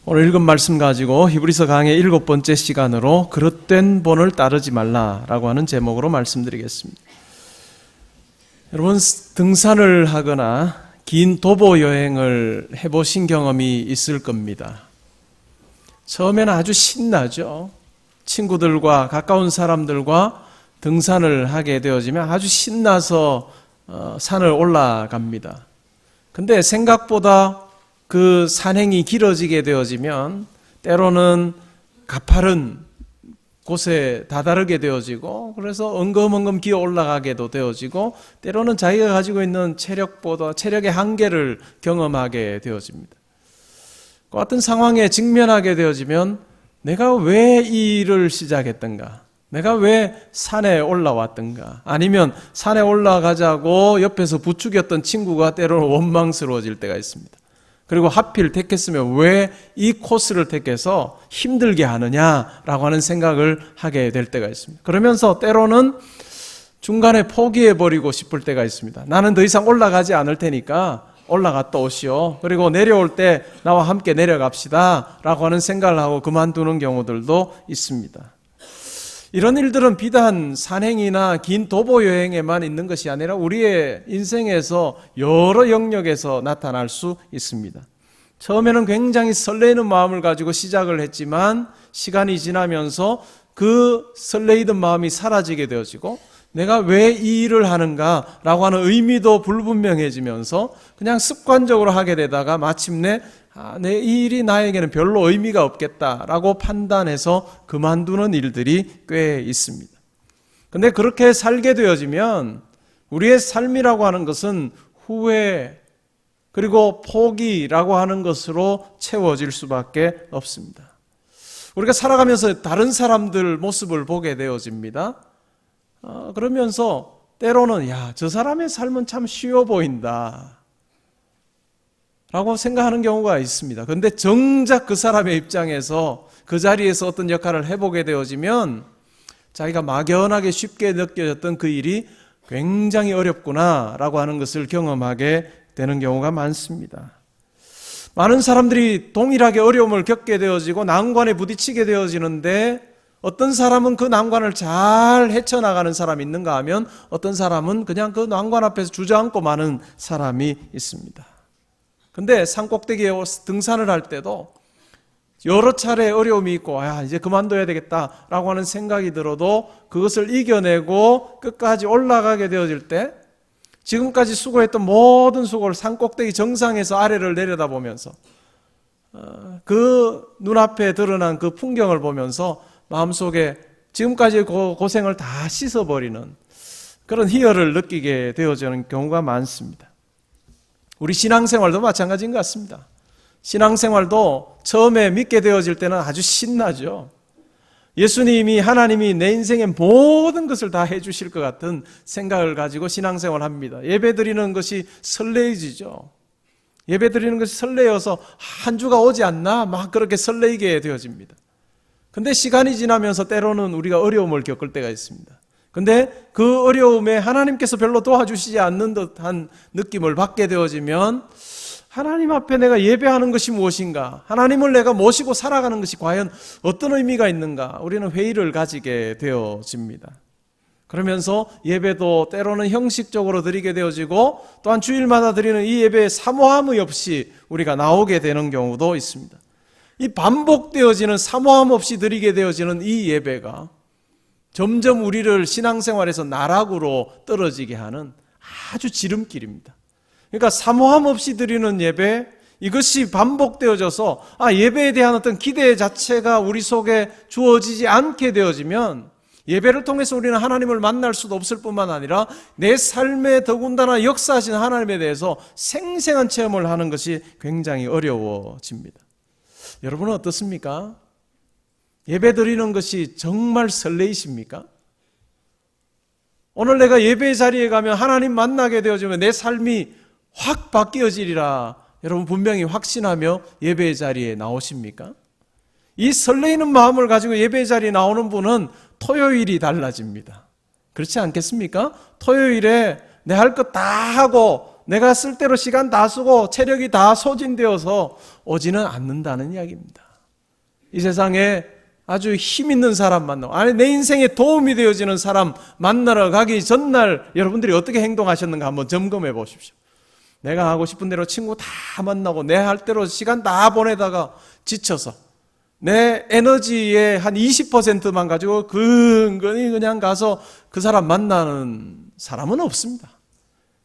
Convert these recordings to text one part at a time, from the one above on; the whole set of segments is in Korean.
오늘 읽은 말씀 가지고 히브리서 강의 7번째 시간으로 그릇된 본을 따르지 말라라고 하는 제목으로 말씀드리겠습니다. 여러분, 등산을 하거나 긴 도보 여행을 해보신 경험이 있을 겁니다. 처음에는 아주 신나죠. 친구들과 가까운 사람들과 등산을 하게 되어지면 아주 신나서 산을 올라갑니다. 근데 생각보다 그 산행이 길어지게 되어지면 때로는 가파른 곳에 다다르게 되어지고, 그래서 엉금엉금 기어 올라가게도 되어지고, 때로는 자기가 가지고 있는 체력의 한계를 경험하게 되어집니다. 그 같은 상황에 직면하게 되어지면 내가 왜 이 일을 시작했던가, 내가 왜 산에 올라왔던가, 아니면 산에 올라가자고 옆에서 부추겼던 친구가 때로는 원망스러워질 때가 있습니다. 그리고 하필 택했으면 왜 이 코스를 택해서 힘들게 하느냐라고 하는 생각을 하게 될 때가 있습니다. 그러면서 때로는 중간에 포기해버리고 싶을 때가 있습니다. 나는 더 이상 올라가지 않을 테니까 올라갔다 오시오. 그리고 내려올 때 나와 함께 내려갑시다 라고 하는 생각을 하고 그만두는 경우들도 있습니다. 이런 일들은 비단 산행이나 긴 도보 여행에만 있는 것이 아니라 우리의 인생에서 여러 영역에서 나타날 수 있습니다. 처음에는 굉장히 설레이는 마음을 가지고 시작을 했지만 시간이 지나면서 그 설레이던 마음이 사라지게 되어지고, 내가 왜 이 일을 하는가라고 하는 의미도 불분명해지면서 그냥 습관적으로 하게 되다가 마침내 내 이 일이 나에게는 별로 의미가 없겠다라고 판단해서 그만두는 일들이 꽤 있습니다. 근데 그렇게 살게 되어지면 우리의 삶이라고 하는 것은 후회 그리고 포기라고 하는 것으로 채워질 수밖에 없습니다. 우리가 살아가면서 다른 사람들 모습을 보게 되어집니다. 그러면서 때로는 저 사람의 삶은 참 쉬워 보인다 라고 생각하는 경우가 있습니다. 그런데 정작 그 사람의 입장에서 그 자리에서 어떤 역할을 해보게 되어지면 자기가 막연하게 쉽게 느껴졌던 그 일이 굉장히 어렵구나 라고 하는 것을 경험하게 되는 경우가 많습니다. 많은 사람들이 동일하게 어려움을 겪게 되어지고 난관에 부딪히게 되어지는데, 어떤 사람은 그 난관을 잘 헤쳐나가는 사람이 있는가 하면 어떤 사람은 그냥 그 난관 앞에서 주저앉고 마는 사람이 있습니다. 근데 산꼭대기에 등산을 할 때도 여러 차례 어려움이 있고 이제 그만둬야 되겠다라고 하는 생각이 들어도 그것을 이겨내고 끝까지 올라가게 되어질 때 지금까지 수고했던 모든 수고를 산꼭대기 정상에서 아래를 내려다보면서 그 눈앞에 드러난 그 풍경을 보면서 마음속에 지금까지 고생을 다 씻어버리는 그런 희열을 느끼게 되어지는 경우가 많습니다. 우리 신앙생활도 마찬가지인 것 같습니다. 신앙생활도 처음에 믿게 되어질 때는 아주 신나죠. 예수님이, 하나님이 내 인생의 모든 것을 다 해주실 것 같은 생각을 가지고 신앙생활을 합니다. 예배드리는 것이 설레이지죠. 예배드리는 것이 설레어서 한 주가 오지 않나 막 그렇게 설레이게 되어집니다. 근데 시간이 지나면서 때로는 우리가 어려움을 겪을 때가 있습니다. 근데 그 어려움에 하나님께서 별로 도와주시지 않는 듯한 느낌을 받게 되어지면 하나님 앞에 내가 예배하는 것이 무엇인가, 하나님을 내가 모시고 살아가는 것이 과연 어떤 의미가 있는가, 우리는 회의를 가지게 되어집니다. 그러면서 예배도 때로는 형식적으로 드리게 되어지고, 또한 주일마다 드리는 이 예배에 사모함이 없이 우리가 나오게 되는 경우도 있습니다. 이 반복되어지는 사모함 없이 드리게 되어지는 이 예배가 점점 우리를 신앙생활에서 나락으로 떨어지게 하는 아주 지름길입니다. 그러니까 사모함 없이 드리는 예배, 이것이 반복되어져서 예배에 대한 어떤 기대 자체가 우리 속에 주어지지 않게 되어지면 예배를 통해서 우리는 하나님을 만날 수도 없을 뿐만 아니라 내 삶에 더군다나 역사하신 하나님에 대해서 생생한 체험을 하는 것이 굉장히 어려워집니다. 여러분은 어떻습니까? 예배 드리는 것이 정말 설레이십니까? 오늘 내가 예배 자리에 가면 하나님 만나게 되어지면 내 삶이 확 바뀌어지리라 여러분 분명히 확신하며 예배 자리에 나오십니까? 이 설레이는 마음을 가지고 예배 자리에 나오는 분은 토요일이 달라집니다. 그렇지 않겠습니까? 토요일에 내 할 것 다 하고 내가 쓸 대로 시간 다 쓰고 체력이 다 소진되어서 오지는 않는다는 이야기입니다. 이 세상에 아주 힘 있는 사람 만나고, 아니 내 인생에 도움이 되어지는 사람 만나러 가기 전날 여러분들이 어떻게 행동하셨는가 한번 점검해 보십시오. 내가 하고 싶은 대로 친구 다 만나고 내 할 대로 시간 다 보내다가 지쳐서 내 에너지의 한 20%만 가지고 근근히 그냥 가서 그 사람 만나는 사람은 없습니다.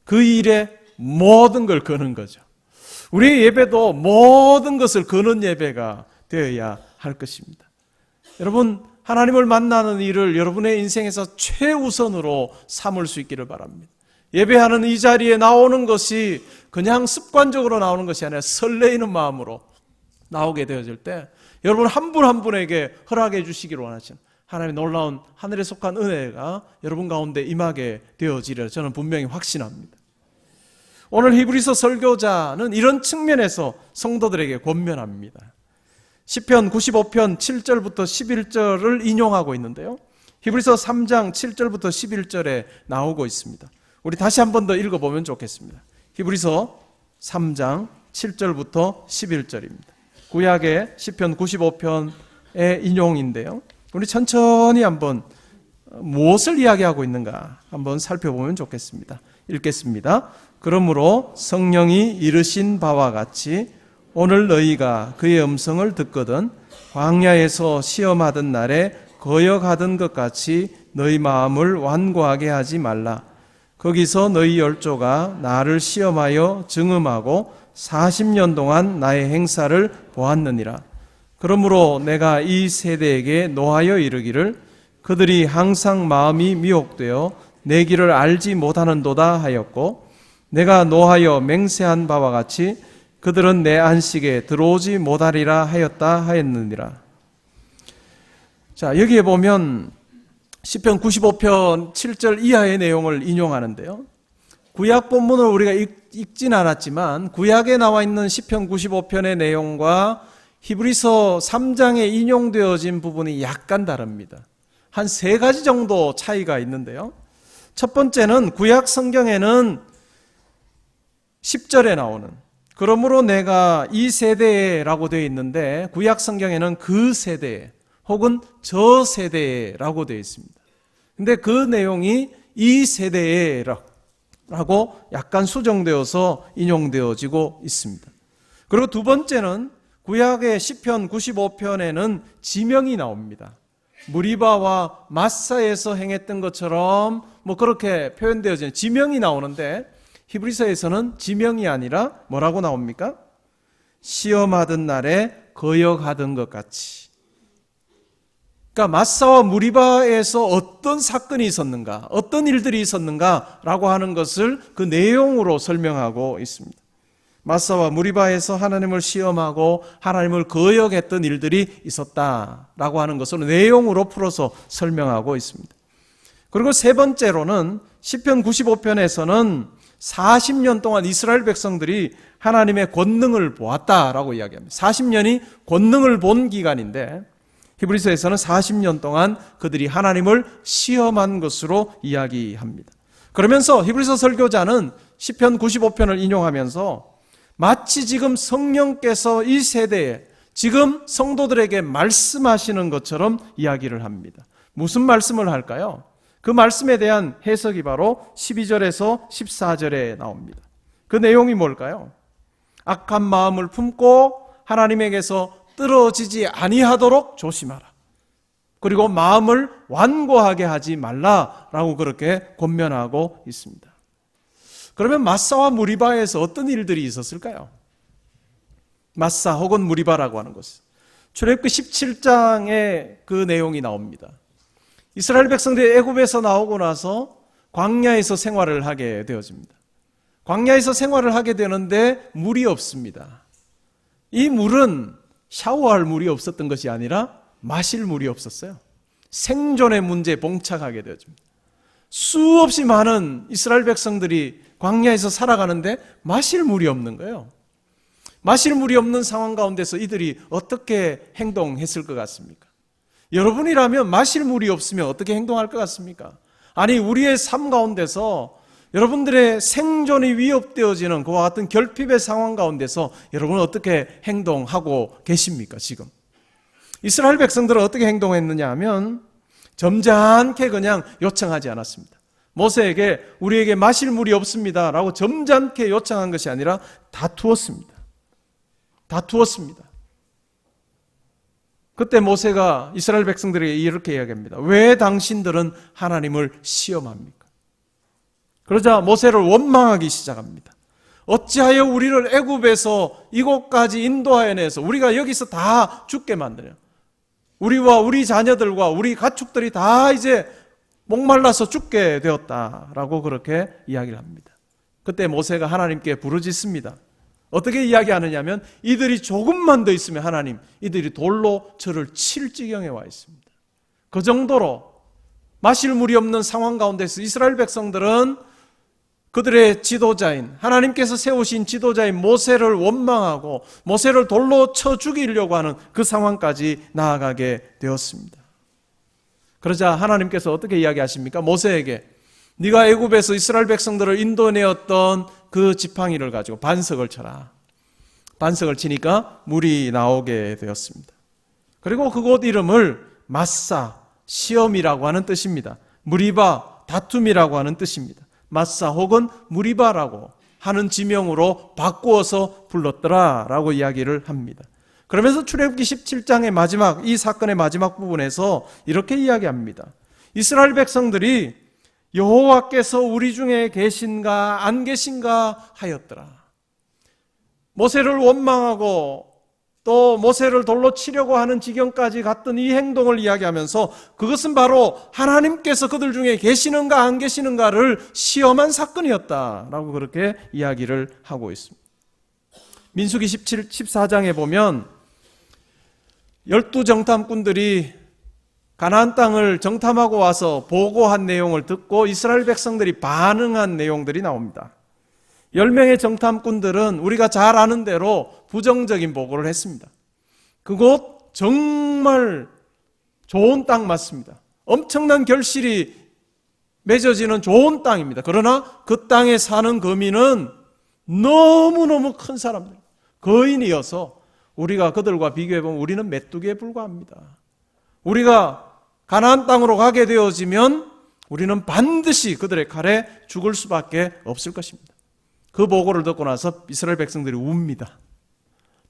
그 일에 모든 걸 거는 거죠. 우리의 예배도 모든 것을 거는 예배가 되어야 할 것입니다. 여러분, 하나님을 만나는 일을 여러분의 인생에서 최우선으로 삼을 수 있기를 바랍니다. 예배하는 이 자리에 나오는 것이 그냥 습관적으로 나오는 것이 아니라 설레이는 마음으로 나오게 되어질 때 여러분 한 분 한 분에게 허락해 주시기를 원하시는 하나님의 놀라운 하늘에 속한 은혜가 여러분 가운데 임하게 되어지리라 저는 분명히 확신합니다. 오늘 히브리서 설교자는 이런 측면에서 성도들에게 권면합니다. 시편 95편 7절부터 11절을 인용하고 있는데요. 히브리서 3장 7절부터 11절에 나오고 있습니다. 우리 다시 한 번 더 읽어보면 좋겠습니다. 히브리서 3장 7절부터 11절입니다. 구약의 시편 95편의 인용인데요. 우리 천천히 한번 무엇을 이야기하고 있는가 한번 살펴보면 좋겠습니다. 읽겠습니다. 그러므로 성령이 이르신 바와 같이 오늘 너희가 그의 음성을 듣거든 광야에서 시험하던 날에 거역하던 것 같이 너희 마음을 완고하게 하지 말라. 거기서 너희 열조가 나를 시험하여 증음하고 40년 동안 나의 행사를 보았느니라. 그러므로 내가 이 세대에게 노하여 이르기를 그들이 항상 마음이 미혹되어 내 길을 알지 못하는도다 하였고 내가 노하여 맹세한 바와 같이 그들은 내 안식에 들어오지 못하리라 하였다 하였느니라. 자, 여기에 보면 시편 95편 7절 이하의 내용을 인용하는데요. 구약 본문을 우리가 읽진 않았지만 구약에 나와 있는 시편 95편의 내용과 히브리서 3장에 인용되어진 부분이 약간 다릅니다. 한 3가지 정도 차이가 있는데요. 첫 번째는 구약 성경에는 10절에 나오는 그러므로 내가 이 세대라고 되어 있는데 구약 성경에는 그 세대 혹은 저 세대라고 되어 있습니다. 근데 그 내용이 이 세대라고 약간 수정되어서 인용되어지고 있습니다. 그리고 두 번째는 구약의 시편 95편에는 지명이 나옵니다. 무리바와 마사에서 행했던 것처럼 그렇게 표현되어지는 지명이 나오는데 히브리서에서는 지명이 아니라 뭐라고 나옵니까? 시험하던 날에 거역하던 것 같이. 그러니까 마사와 무리바에서 어떤 사건이 있었는가, 어떤 일들이 있었는가라고 하는 것을 그 내용으로 설명하고 있습니다. 마사와 무리바에서 하나님을 시험하고 하나님을 거역했던 일들이 있었다라고 하는 것을 내용으로 풀어서 설명하고 있습니다. 그리고 세 번째로는 시편 95편에서는 40년 동안 이스라엘 백성들이 하나님의 권능을 보았다라고 이야기합니다. 40년이 권능을 본 기간인데 히브리서에서는 40년 동안 그들이 하나님을 시험한 것으로 이야기합니다. 그러면서 히브리서 설교자는 시편 95편을 인용하면서 마치 지금 성령께서 이 세대에 지금 성도들에게 말씀하시는 것처럼 이야기를 합니다. 무슨 말씀을 할까요? 그 말씀에 대한 해석이 바로 12절에서 14절에 나옵니다. 그 내용이 뭘까요? 악한 마음을 품고 하나님에게서 떨어지지 아니하도록 조심하라. 그리고 마음을 완고하게 하지 말라라고 그렇게 권면하고 있습니다. 그러면 마사와 무리바에서 어떤 일들이 있었을까요? 마사 혹은 무리바라고 하는 것은 출애굽기 17장에 그 내용이 나옵니다. 이스라엘 백성들이 애굽에서 나오고 나서 광야에서 생활을 하게 되어집니다. 광야에서 생활을 하게 되는데 물이 없습니다. 이 물은 샤워할 물이 없었던 것이 아니라 마실 물이 없었어요. 생존의 문제에 봉착하게 되어집니다. 수없이 많은 이스라엘 백성들이 광야에서 살아가는데 마실 물이 없는 거예요. 마실 물이 없는 상황 가운데서 이들이 어떻게 행동했을 것 같습니까? 여러분이라면 마실 물이 없으면 어떻게 행동할 것 같습니까? 아니 우리의 삶 가운데서 여러분들의 생존이 위협되어지는 그와 같은 결핍의 상황 가운데서 여러분은 어떻게 행동하고 계십니까? 지금 이스라엘 백성들은 어떻게 행동했느냐 하면 점잖게 그냥 요청하지 않았습니다. 모세에게 우리에게 마실 물이 없습니다 라고 점잖게 요청한 것이 아니라 다투었습니다. 그때 모세가 이스라엘 백성들에게 이렇게 이야기합니다. 왜 당신들은 하나님을 시험합니까? 그러자 모세를 원망하기 시작합니다. 어찌하여 우리를 애굽에서 이곳까지 인도하여 내서 우리가 여기서 다 죽게 만드냐? 우리와 우리 자녀들과 우리 가축들이 다 이제 목말라서 죽게 되었다라고 그렇게 이야기를 합니다. 그때 모세가 하나님께 부르짖습니다. 어떻게 이야기하느냐면 이들이 조금만 더 있으면 하나님, 이들이 돌로 저를 칠 지경에 와 있습니다. 그 정도로 마실 물이 없는 상황 가운데서 이스라엘 백성들은 그들의 지도자인, 하나님께서 세우신 지도자인 모세를 원망하고 모세를 돌로 쳐 죽이려고 하는 그 상황까지 나아가게 되었습니다. 그러자 하나님께서 어떻게 이야기하십니까? 모세에게 네가 애굽에서 이스라엘 백성들을 인도내었던 그 지팡이를 가지고 반석을 쳐라. 반석을 치니까 물이 나오게 되었습니다. 그리고 그곳 이름을 마사, 시험이라고 하는 뜻입니다. 무리바, 다툼이라고 하는 뜻입니다. 마사 혹은 무리바라고 하는 지명으로 바꾸어서 불렀더라라고 이야기를 합니다. 그러면서 출애굽기 17장의 마지막, 이 사건의 마지막 부분에서 이렇게 이야기합니다. 이스라엘 백성들이 여호와께서 우리 중에 계신가 안 계신가 하였더라. 모세를 원망하고 또 모세를 돌로 치려고 하는 지경까지 갔던 이 행동을 이야기하면서 그것은 바로 하나님께서 그들 중에 계시는가 안 계시는가를 시험한 사건이었다라고 그렇게 이야기를 하고 있습니다. 민수기 14장에 보면 12정탐꾼들이 가나안 땅을 정탐하고 와서 보고한 내용을 듣고 이스라엘 백성들이 반응한 내용들이 나옵니다. 10명의 정탐꾼들은 우리가 잘 아는 대로 부정적인 보고를 했습니다. 그곳 정말 좋은 땅 맞습니다. 엄청난 결실이 맺어지는 좋은 땅입니다. 그러나 그 땅에 사는 거민은 너무너무 큰 사람들, 거인이어서 우리가 그들과 비교해보면 우리는 메뚜기에 불과합니다. 우리가 가나안 땅으로 가게 되어지면 우리는 반드시 그들의 칼에 죽을 수밖에 없을 것입니다. 그 보고를 듣고 나서 이스라엘 백성들이 웁니다.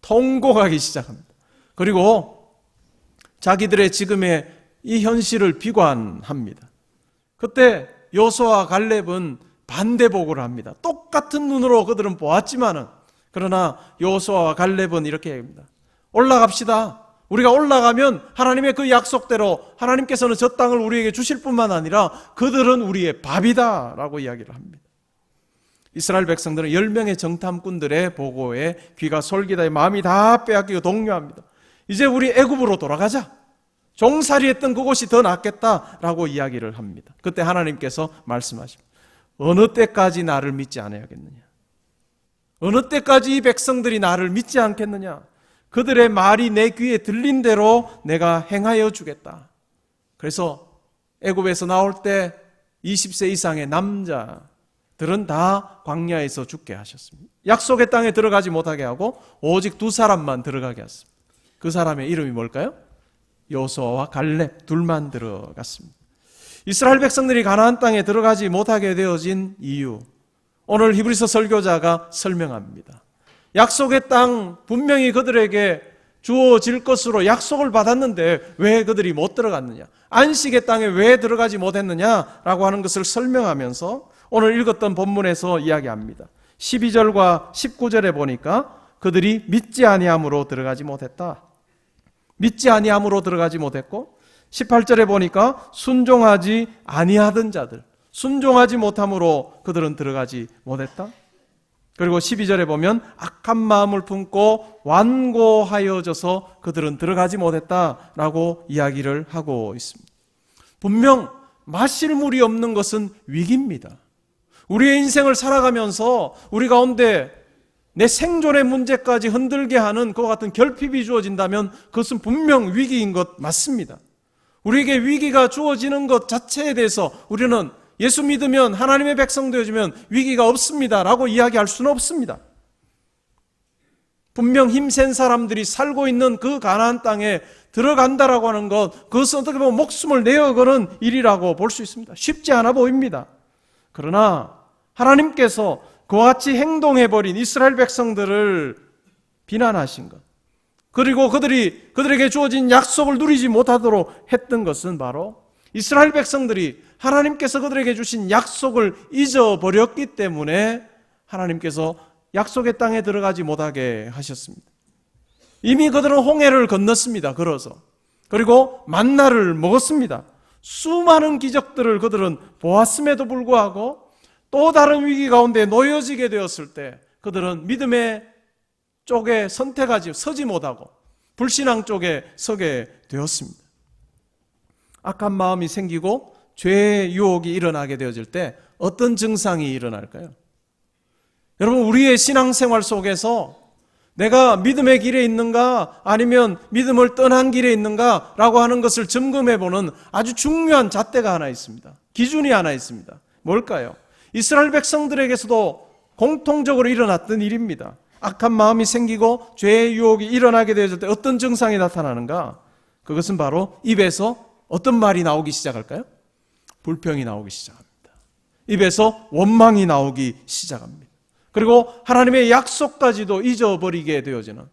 통곡하기 시작합니다. 그리고 자기들의 지금의 이 현실을 비관합니다. 그때 여호수아와 갈렙은 반대 보고를 합니다. 똑같은 눈으로 그들은 보았지만은 그러나 여호수아와 갈렙은 이렇게 합니다. 올라갑시다. 우리가 올라가면 하나님의 그 약속대로 하나님께서는 저 땅을 우리에게 주실 뿐만 아니라 그들은 우리의 밥이다 라고 이야기를 합니다. 이스라엘 백성들은 10명의 정탐꾼들의 보고에 귀가 솔깃하여 마음이 다 빼앗기고 동요합니다. 이제 우리 애굽으로 돌아가자. 종살이했던 그곳이 더 낫겠다라고 이야기를 합니다. 그때 하나님께서 말씀하십니다. 어느 때까지 나를 믿지 않아야겠느냐? 어느 때까지 이 백성들이 나를 믿지 않겠느냐? 그들의 말이 내 귀에 들린 대로 내가 행하여 주겠다. 그래서 애굽에서 나올 때 20세 이상의 남자들은 다 광야에서 죽게 하셨습니다. 약속의 땅에 들어가지 못하게 하고 오직 2사람만 들어가게 했습니다. 그 사람의 이름이 뭘까요? 여호수아와 갈렙 둘만 들어갔습니다. 이스라엘 백성들이 가나안 땅에 들어가지 못하게 되어진 이유, 오늘 히브리서 설교자가 설명합니다. 약속의 땅 분명히 그들에게 주어질 것으로 약속을 받았는데 왜 그들이 못 들어갔느냐? 안식의 땅에 왜 들어가지 못했느냐라고 하는 것을 설명하면서 오늘 읽었던 본문에서 이야기합니다. 12절과 19절에 보니까 그들이 믿지 아니함으로 들어가지 못했다. 믿지 아니함으로 들어가지 못했고 18절에 보니까 순종하지 아니하던 자들, 순종하지 못함으로 그들은 들어가지 못했다. 그리고 12절에 보면 악한 마음을 품고 완고하여져서 그들은 들어가지 못했다라고 이야기를 하고 있습니다. 분명 마실 물이 없는 것은 위기입니다. 우리의 인생을 살아가면서 우리 가운데 내 생존의 문제까지 흔들게 하는 그와 같은 결핍이 주어진다면 그것은 분명 위기인 것 맞습니다. 우리에게 위기가 주어지는 것 자체에 대해서 우리는 예수 믿으면 하나님의 백성 되어주면 위기가 없습니다 라고 이야기할 수는 없습니다. 분명 힘센 사람들이 살고 있는 그 가나안 땅에 들어간다라고 하는 것, 그것은 어떻게 보면 목숨을 내어거는 일이라고 볼 수 있습니다. 쉽지 않아 보입니다. 그러나 하나님께서 그와 같이 행동해버린 이스라엘 백성들을 비난하신 것, 그리고 그들에게 주어진 약속을 누리지 못하도록 했던 것은 바로 이스라엘 백성들이 하나님께서 그들에게 주신 약속을 잊어버렸기 때문에 하나님께서 약속의 땅에 들어가지 못하게 하셨습니다. 이미 그들은 홍해를 건넜습니다. 걸어서. 그리고 만나를 먹었습니다. 수많은 기적들을 그들은 보았음에도 불구하고 또 다른 위기 가운데 놓여지게 되었을 때 그들은 믿음의 쪽에 선택하지 서지 못하고 불신앙 쪽에 서게 되었습니다. 악한 마음이 생기고 죄의 유혹이 일어나게 되어질 때 어떤 증상이 일어날까요? 여러분, 우리의 신앙생활 속에서 내가 믿음의 길에 있는가 아니면 믿음을 떠난 길에 있는가 라고 하는 것을 점검해보는 아주 중요한 잣대가 하나 있습니다. 기준이 하나 있습니다. 뭘까요? 이스라엘 백성들에게서도 공통적으로 일어났던 일입니다. 악한 마음이 생기고 죄의 유혹이 일어나게 되어질 때 어떤 증상이 나타나는가? 그것은 바로 입에서 어떤 말이 나오기 시작할까요? 불평이 나오기 시작합니다. 입에서 원망이 나오기 시작합니다. 그리고 하나님의 약속까지도 잊어버리게 되어지는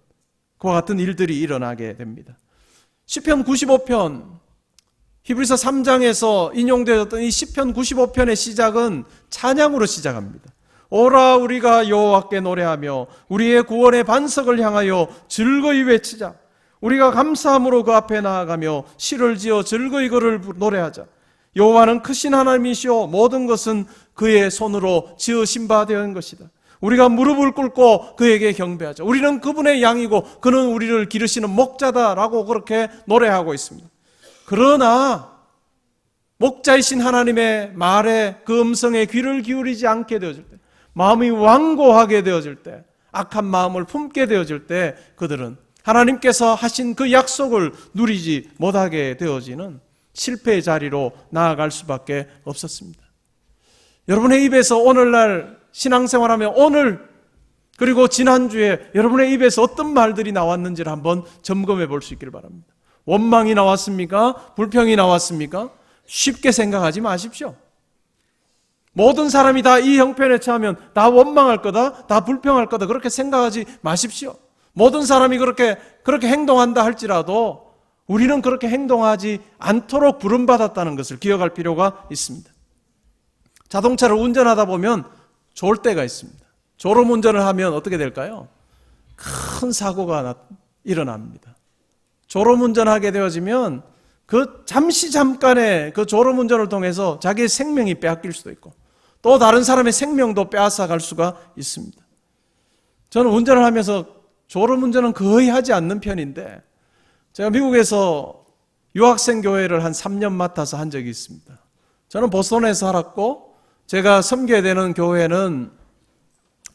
그와 같은 일들이 일어나게 됩니다. 시편 95편, 히브리서 3장에서 인용되었던 이 시편 95편의 시작은 찬양으로 시작합니다. 오라 우리가 여호와께 노래하며 우리의 구원의 반석을 향하여 즐거이 외치자. 우리가 감사함으로 그 앞에 나아가며 시를 지어 즐거이 그를 노래하자. 여호와는 크신 하나님이시오 모든 것은 그의 손으로 지으신 바 되는 것이다. 우리가 무릎을 꿇고 그에게 경배하자. 우리는 그분의 양이고 그는 우리를 기르시는 목자다라고 그렇게 노래하고 있습니다. 그러나 목자이신 하나님의 말에 그 음성에 귀를 기울이지 않게 되어질 때, 마음이 완고하게 되어질 때, 악한 마음을 품게 되어질 때 그들은 하나님께서 하신 그 약속을 누리지 못하게 되어지는 실패의 자리로 나아갈 수밖에 없었습니다. 여러분의 입에서 오늘날 신앙생활하며 오늘 그리고 지난주에 여러분의 입에서 어떤 말들이 나왔는지를 한번 점검해 볼 수 있기를 바랍니다. 원망이 나왔습니까? 불평이 나왔습니까? 쉽게 생각하지 마십시오. 모든 사람이 다 이 형편에 처하면 다 원망할 거다, 다 불평할 거다 그렇게 생각하지 마십시오. 모든 사람이 그렇게 행동한다 할지라도 우리는 그렇게 행동하지 않도록 부름받았다는 것을 기억할 필요가 있습니다. 자동차를 운전하다 보면 좋을 때가 있습니다. 졸음운전을 하면 어떻게 될까요? 큰 사고가 일어납니다. 졸음운전하게 되어지면 그 잠깐의 그 졸음운전을 통해서 자기의 생명이 빼앗길 수도 있고 또 다른 사람의 생명도 빼앗아갈 수가 있습니다. 저는 운전을 하면서 졸음운전은 거의 하지 않는 편인데 제가 미국에서 유학생 교회를 한 3년 맡아서 한 적이 있습니다. 저는 보스턴에서 살았고 제가 섬겨야 되는 교회는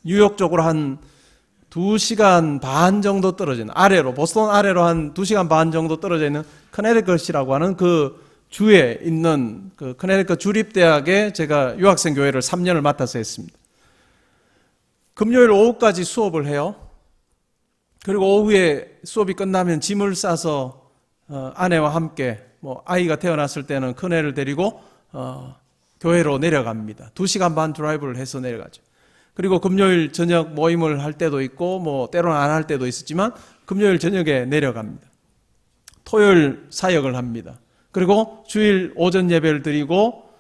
뉴욕 쪽으로 한 2시간 반 정도 떨어지는 아래로, 보스턴 아래로 한 2시간 반 정도 떨어져 있는 커네리컷이라고 하는 그 주에 있는 그 커네리컷 주립대학에 제가 유학생 교회를 3년을 맡아서 했습니다. 금요일 오후까지 수업을 해요. 그리고 오후에 수업이 끝나면 짐을 싸서 아내와 함께 아이가 태어났을 때는 큰애를 데리고 교회로 내려갑니다. 2시간 반 드라이브를 해서 내려가죠. 그리고 금요일 저녁 모임을 할 때도 있고 때로는 안 할 때도 있었지만 금요일 저녁에 내려갑니다. 토요일 사역을 합니다. 그리고 주일 오전 예배를 드리고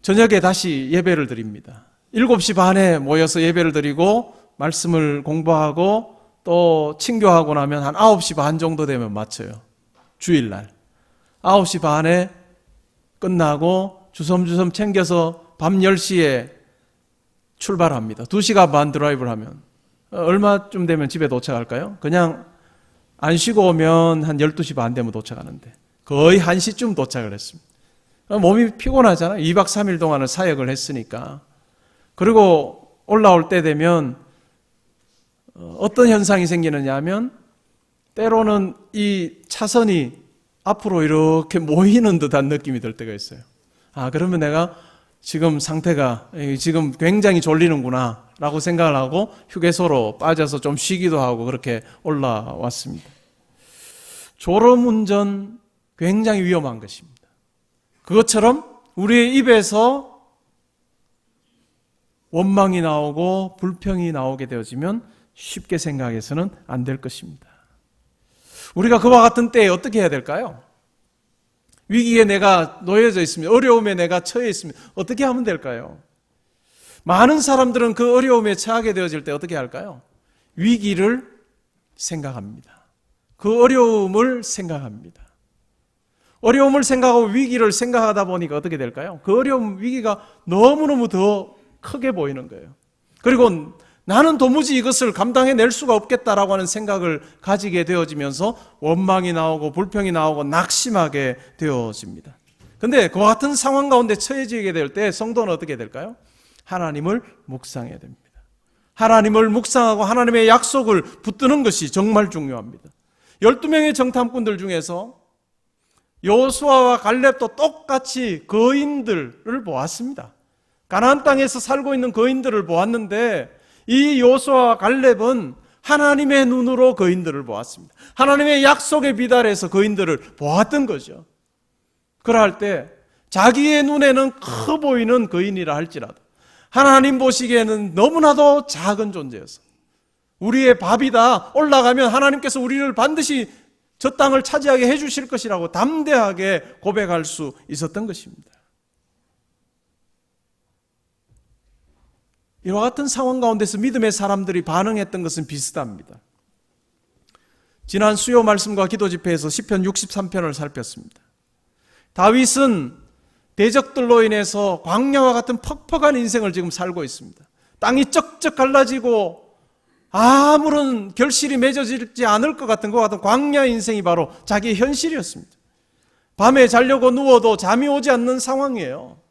저녁에 다시 예배를 드립니다. 7시 반에 모여서 예배를 드리고 말씀을 공부하고 또 친교하고 나면 한 9시 반 정도 되면 마쳐요. 주일날 9시 반에 끝나고 주섬주섬 챙겨서 밤 10시에 출발합니다. 2시간 반 드라이브를 하면 얼마쯤 되면 집에 도착할까요? 그냥 안 쉬고 오면 한 12시 반 되면 도착하는데 거의 1시쯤 도착을 했습니다. 몸이 피곤하잖아요. 2박 3일 동안을 사역을 했으니까. 그리고 올라올 때 되면 어떤 현상이 생기느냐 하면 때로는 이 차선이 앞으로 이렇게 모이는 듯한 느낌이 들 때가 있어요. 그러면 내가 지금 상태가 지금 굉장히 졸리는구나 라고 생각을 하고 휴게소로 빠져서 좀 쉬기도 하고 그렇게 올라왔습니다. 졸음운전 굉장히 위험한 것입니다. 그것처럼 우리의 입에서 원망이 나오고 불평이 나오게 되어지면 쉽게 생각해서는 안 될 것입니다. 우리가 그와 같은 때에 어떻게 해야 될까요? 위기에 내가 놓여져 있으면, 어려움에 내가 처해 있으면 어떻게 하면 될까요? 많은 사람들은 그 어려움에 처하게 되어질 때 어떻게 할까요? 위기를 생각합니다. 그 어려움을 생각합니다. 어려움을 생각하고 위기를 생각하다 보니까 어떻게 될까요? 그 어려움, 위기가 너무너무 더 크게 보이는 거예요. 그리고 나는 도무지 이것을 감당해낼 수가 없겠다라고 하는 생각을 가지게 되어지면서 원망이 나오고 불평이 나오고 낙심하게 되어집니다. 그런데 그와 같은 상황 가운데 처해지게 될 때 성도는 어떻게 될까요? 하나님을 묵상해야 됩니다. 하나님을 묵상하고 하나님의 약속을 붙드는 것이 정말 중요합니다. 12명의 정탐꾼들 중에서 여호수아와 갈렙도 똑같이 거인들을 보았습니다. 가나안 땅에서 살고 있는 거인들을 보았는데 이 여호수아와 갈렙은 하나님의 눈으로 거인들을 보았습니다. 하나님의 약속에 비달해서 거인들을 보았던 거죠. 그럴 때 자기의 눈에는 커 보이는 거인이라 할지라도 하나님 보시기에는 너무나도 작은 존재여서 우리의 밥이다, 올라가면 하나님께서 우리를 반드시 저 땅을 차지하게 해주실 것이라고 담대하게 고백할 수 있었던 것입니다. 이와 같은 상황 가운데서 믿음의 사람들이 반응했던 것은 비슷합니다. 지난 수요 말씀과 기도 집회에서 시편 63편을 살폈습니다. 다윗은 대적들로 인해서 광야와 같은 퍽퍽한 인생을 지금 살고 있습니다. 땅이 쩍쩍 갈라지고 아무런 결실이 맺어지지 않을 것 같은 광야 인생이 바로 자기의 현실이었습니다. 밤에 자려고 누워도 잠이 오지 않는 상황이에요.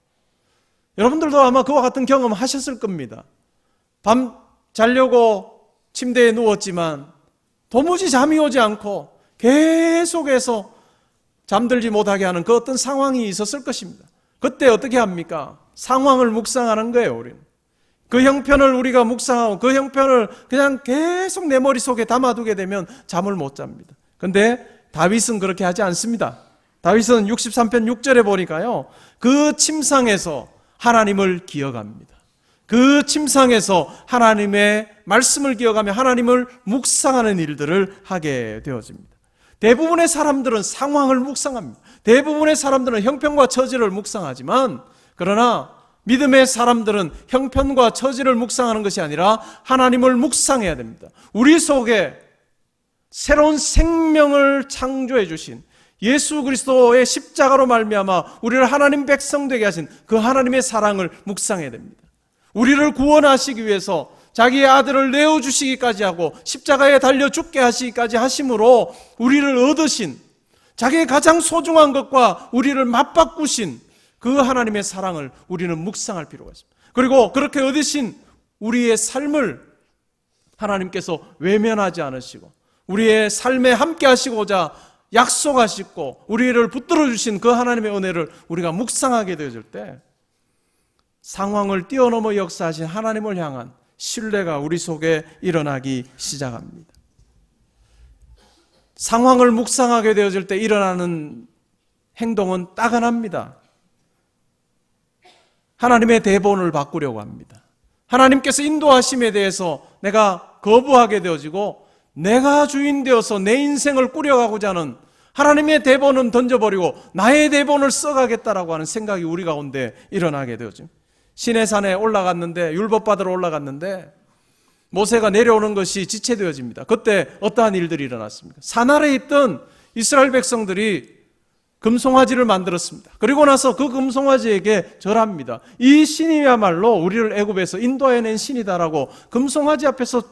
여러분들도 아마 그와 같은 경험 하셨을 겁니다. 밤 자려고 침대에 누웠지만 도무지 잠이 오지 않고 계속해서 잠들지 못하게 하는 그 어떤 상황이 있었을 것입니다. 그때 어떻게 합니까? 상황을 묵상하는 거예요, 우리는. 그 형편을 우리가 묵상하고 그 형편을 그냥 계속 내 머릿속에 담아두게 되면 잠을 못 잡니다. 그런데 다윗은 그렇게 하지 않습니다. 다윗은 63편 6절에 보니까요, 그 침상에서 하나님을 기억합니다. 그 침상에서 하나님의 말씀을 기억하며 하나님을 묵상하는 일들을 하게 되어집니다. 대부분의 사람들은 상황을 묵상합니다. 대부분의 사람들은 형편과 처지를 묵상하지만, 그러나 믿음의 사람들은 형편과 처지를 묵상하는 것이 아니라 하나님을 묵상해야 됩니다. 우리 속에 새로운 생명을 창조해 주신 예수 그리스도의 십자가로 말미암아 우리를 하나님 백성 되게 하신 그 하나님의 사랑을 묵상해야 됩니다. 우리를 구원하시기 위해서 자기의 아들을 내어주시기까지 하고 십자가에 달려 죽게 하시기까지 하심으로 우리를 얻으신, 자기의 가장 소중한 것과 우리를 맞바꾸신 그 하나님의 사랑을 우리는 묵상할 필요가 있습니다. 그리고 그렇게 얻으신 우리의 삶을 하나님께서 외면하지 않으시고 우리의 삶에 함께 하시고자 약속하시고 우리를 붙들어 주신 그 하나님의 은혜를 우리가 묵상하게 되어질 때 상황을 뛰어넘어 역사하신 하나님을 향한 신뢰가 우리 속에 일어나기 시작합니다. 상황을 묵상하게 되어질 때 일어나는 행동은 딱 하나입니다. 하나님의 대본을 바꾸려고 합니다. 하나님께서 인도하심에 대해서 내가 거부하게 되어지고 내가 주인 되어서 내 인생을 꾸려가고자 하는 하나님의 대본은 던져버리고 나의 대본을 써가겠다라고 하는 생각이 우리 가운데 일어나게 되어집니다. 시내산에 올라갔는데, 율법 받으러 올라갔는데 모세가 내려오는 것이 지체되어집니다. 그때 어떠한 일들이 일어났습니까? 산 아래에 있던 이스라엘 백성들이 금송아지를 만들었습니다. 그리고 나서 그 금송아지에게 절합니다. 이 신이야말로 우리를 애굽에서 인도해낸 신이다라고 금송아지 앞에서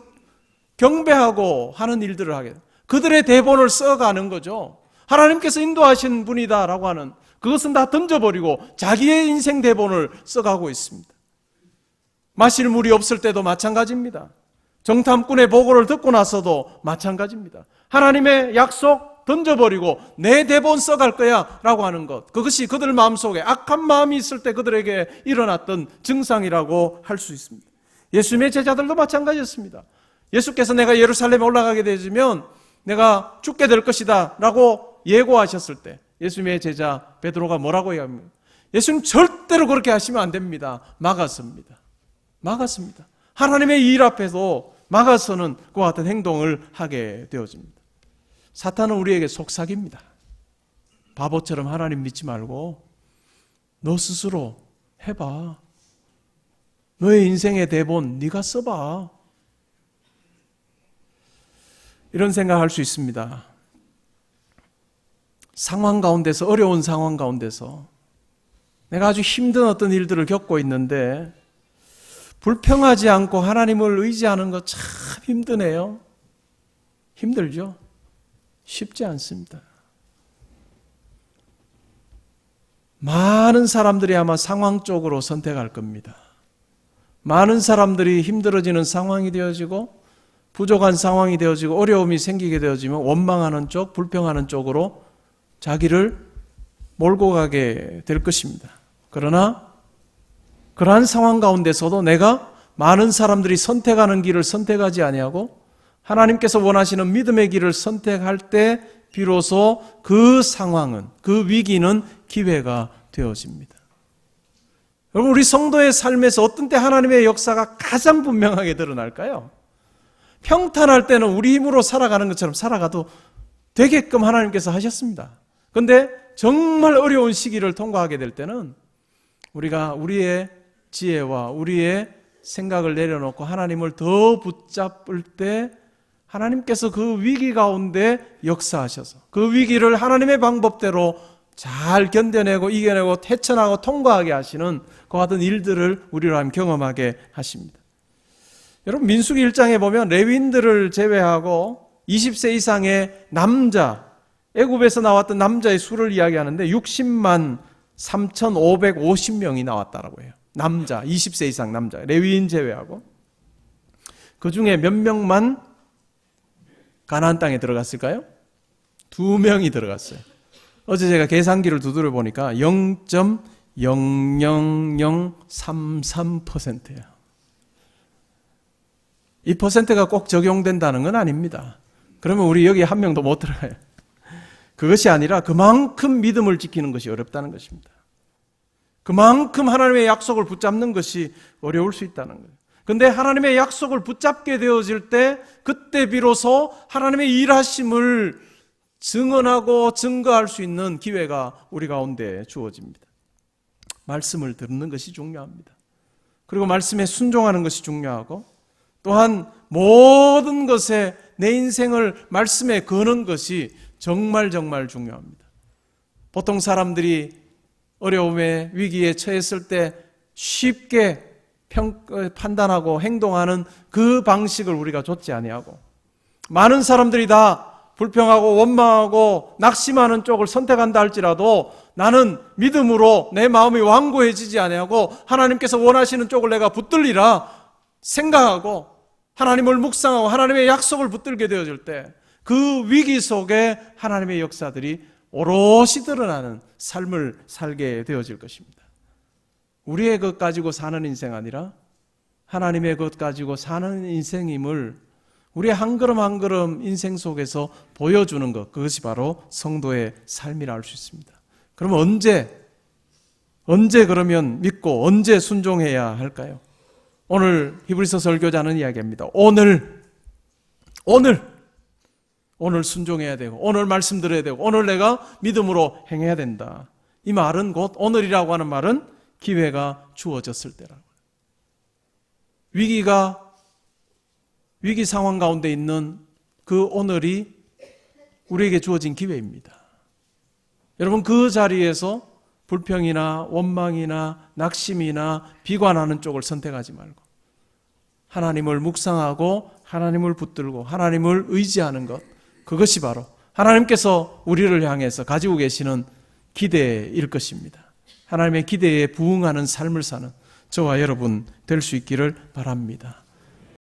경배하고 하는 일들을 하게 돼요. 그들의 대본을 써가는 거죠. 하나님께서 인도하신 분이다라고 하는 그것은 다 던져버리고 자기의 인생 대본을 써가고 있습니다. 마실 물이 없을 때도 마찬가지입니다. 정탐꾼의 보고를 듣고 나서도 마찬가지입니다. 하나님의 약속 던져버리고 내 대본 써갈 거야 라고 하는 것, 그것이 그들 마음속에 악한 마음이 있을 때 그들에게 일어났던 증상이라고 할 수 있습니다. 예수님의 제자들도 마찬가지였습니다. 예수께서 내가 예루살렘에 올라가게 되면 내가 죽게 될 것이다 라고 예고하셨을 때 예수님의 제자 베드로가 뭐라고 얘기합니까? 예수님 절대로 그렇게 하시면 안 됩니다. 막았습니다. 하나님의 일 앞에서 막아서는 그와 같은 행동을 하게 되어집니다. 사탄은 우리에게 속삭입니다. 바보처럼 하나님 믿지 말고 너 스스로 해봐. 너의 인생의 대본 네가 써봐. 이런 생각할 수 있습니다. 상황 가운데서, 어려운 상황 가운데서 내가 아주 힘든 어떤 일들을 겪고 있는데 불평하지 않고 하나님을 의지하는 거 참 힘드네요. 힘들죠? 쉽지 않습니다. 많은 사람들이 아마 상황 쪽으로 선택할 겁니다. 많은 사람들이 힘들어지는 상황이 되어지고 부족한 상황이 되어지고 어려움이 생기게 되어지면 원망하는 쪽, 불평하는 쪽으로 자기를 몰고 가게 될 것입니다. 그러나 그러한 상황 가운데서도 내가 많은 사람들이 선택하는 길을 선택하지 아니하고 하나님께서 원하시는 믿음의 길을 선택할 때 비로소 그 상황은, 그 위기는 기회가 되어집니다. 여러분, 우리 성도의 삶에서 어떤 때 하나님의 역사가 가장 분명하게 드러날까요? 평탄할 때는 우리 힘으로 살아가는 것처럼 살아가도 되게끔 하나님께서 하셨습니다. 그런데 정말 어려운 시기를 통과하게 될 때는 우리가 우리의 지혜와 우리의 생각을 내려놓고 하나님을 더 붙잡을 때 하나님께서 그 위기 가운데 역사하셔서 그 위기를 하나님의 방법대로 잘 견뎌내고 이겨내고 헤쳐나가고 통과하게 하시는 그와 같은 일들을 우리로 하면 경험하게 하십니다. 여러분, 민수기 1장에 보면 레위인들을 제외하고 20세 이상의 남자, 애굽에서 나왔던 남자의 수를 이야기하는데 60만 3,550명이 나왔다라고 해요. 남자, 20세 이상 남자, 레위인 제외하고. 그 중에 몇 명만 가나안 땅에 들어갔을까요? 2명이 들어갔어요. 어제 제가 계산기를 두드려 보니까 0.00033%예요. 이 퍼센트가 꼭 적용된다는 건 아닙니다. 그러면 우리 여기 한 명도 못 들어가요. 그것이 아니라 그만큼 믿음을 지키는 것이 어렵다는 것입니다. 그만큼 하나님의 약속을 붙잡는 것이 어려울 수 있다는 거예요. 그런데 하나님의 약속을 붙잡게 되어질 때 그때 비로소 하나님의 일하심을 증언하고 증거할 수 있는 기회가 우리 가운데 주어집니다. 말씀을 듣는 것이 중요합니다. 그리고 말씀에 순종하는 것이 중요하고 또한 모든 것에 내 인생을 말씀에 거는 것이 정말 중요합니다. 보통 사람들이 어려움에 위기에 처했을 때 쉽게 판단하고 행동하는 그 방식을 우리가 좇지 아니하고 많은 사람들이 다 불평하고 원망하고 낙심하는 쪽을 선택한다 할지라도 나는 믿음으로 내 마음이 완고해지지 아니하고 하나님께서 원하시는 쪽을 내가 붙들리라 생각하고 하나님을 묵상하고 하나님의 약속을 붙들게 되어질 때 그 위기 속에 하나님의 역사들이 오롯이 드러나는 삶을 살게 되어질 것입니다. 우리의 것 가지고 사는 인생 아니라 하나님의 것 가지고 사는 인생임을 우리의 한 걸음 한 걸음 인생 속에서 보여주는 것, 그것이 바로 성도의 삶이라 할 수 있습니다. 그러면 언제 그러면 믿고 언제 순종해야 할까요? 오늘 히브리서 설교자는 이야기합니다. 오늘 순종해야 되고 오늘 말씀 들어야 되고 오늘 내가 믿음으로 행해야 된다. 이 말은 곧 오늘이라고 하는 말은 기회가 주어졌을 때라고. 위기 상황 가운데 있는 그 오늘이 우리에게 주어진 기회입니다. 여러분, 그 자리에서 불평이나 원망이나 낙심이나 비관하는 쪽을 선택하지 말고 하나님을 묵상하고 하나님을 붙들고 하나님을 의지하는 것, 그것이 바로 하나님께서 우리를 향해서 가지고 계시는 기대일 것입니다. 하나님의 기대에 부응하는 삶을 사는 저와 여러분 될 수 있기를 바랍니다.